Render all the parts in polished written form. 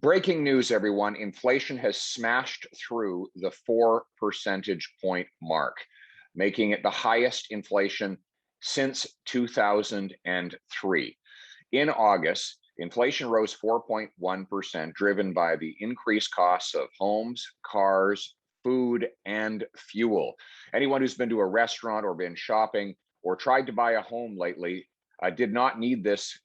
Breaking news, everyone. Inflation has smashed through the 4 percentage point mark, making it the highest inflation since 2003. In August, inflation rose 4.1%, driven by the increased costs of homes, cars, food, and fuel. Anyone who's been to a restaurant or been shopping or tried to buy a home lately did not need this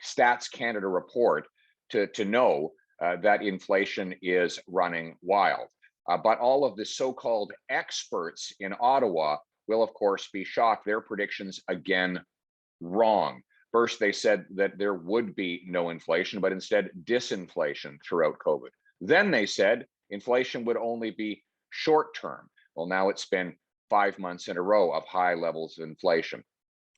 Stats Canada report to know that inflation is running wild. But all of the so-called experts in Ottawa will, of course, be shocked. Their predictions, again, wrong. First, they said that there would be no inflation, but instead disinflation throughout COVID. Then they said inflation would only be short term. Well, now it's been 5 months in a row of high levels of inflation.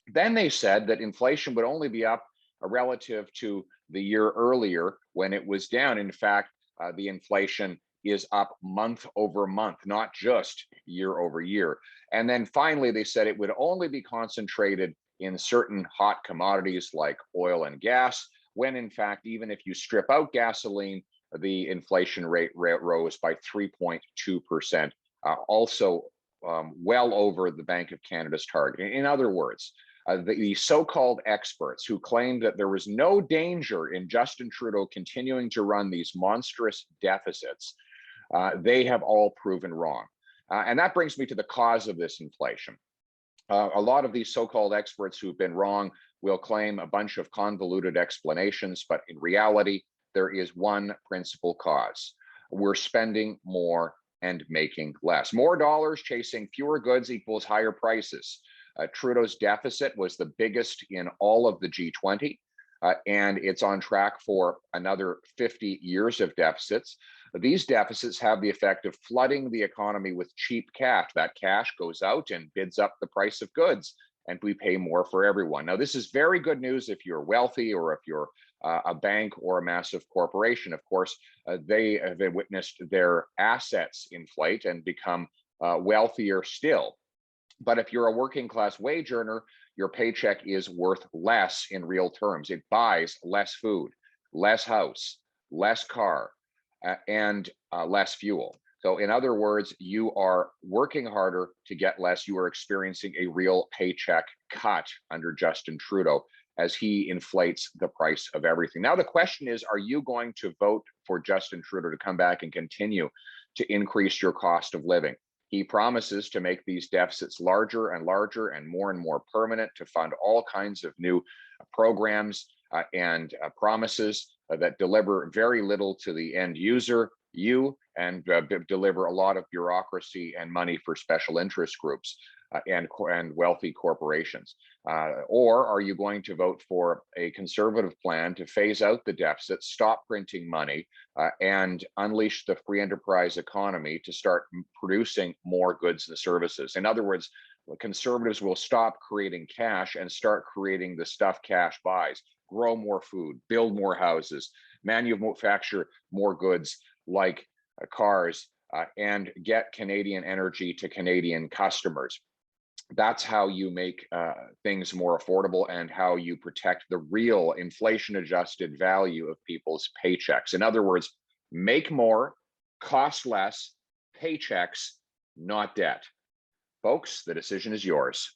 Then they said that inflation would only be up relative to the year earlier when it was down. In fact, the inflation is up month over month, not just year over year. And then finally, they said it would only be concentrated in certain hot commodities like oil and gas, when in fact, even if you strip out gasoline, the inflation rate rose by 3.2%, also well over the Bank of Canada's target. In other words, the so-called experts who claimed that there was no danger in Justin Trudeau continuing to run these monstrous deficits, they have all proven wrong. And that brings me to the cause of this inflation. A lot of these so-called experts who've been wrong will claim a bunch of convoluted explanations, but in reality, there is one principal cause. We're spending more and making less. More dollars chasing fewer goods equals higher prices. Trudeau's deficit was the biggest in all of the G20, and it's on track for another 50 years of deficits. These deficits have the effect of flooding the economy with cheap cash. That cash goes out and bids up the price of goods, and we pay more for everyone. Now, this is very good news if you're wealthy or if you're a bank or a massive corporation. Of course, they have witnessed their assets inflate and become wealthier still. But if you're a working class wage earner, your paycheck is worth less in real terms. It buys less food, less house, less car, and less fuel. So in other words, you are working harder to get less. You are experiencing a real paycheck cut under Justin Trudeau as he inflates the price of everything. Now, the question is, are you going to vote for Justin Trudeau to come back and continue to increase your cost of living? He promises to make these deficits larger and larger and more permanent, to fund all kinds of new programs and promises that deliver very little to the end user, and deliver a lot of bureaucracy and money for special interest groups and wealthy corporations. Or are you going to vote for a conservative plan to phase out the deficit, stop printing money, and unleash the free enterprise economy to start producing more goods and services? In other words, conservatives will stop creating cash and start creating the stuff cash buys: grow more food, build more houses, manufacture more goods like cars, and get Canadian energy to Canadian customers. That's how you make things more affordable and how you protect the real inflation-adjusted value of people's paychecks. In other words, make more, cost less, paychecks, not debt. Folks, the decision is yours.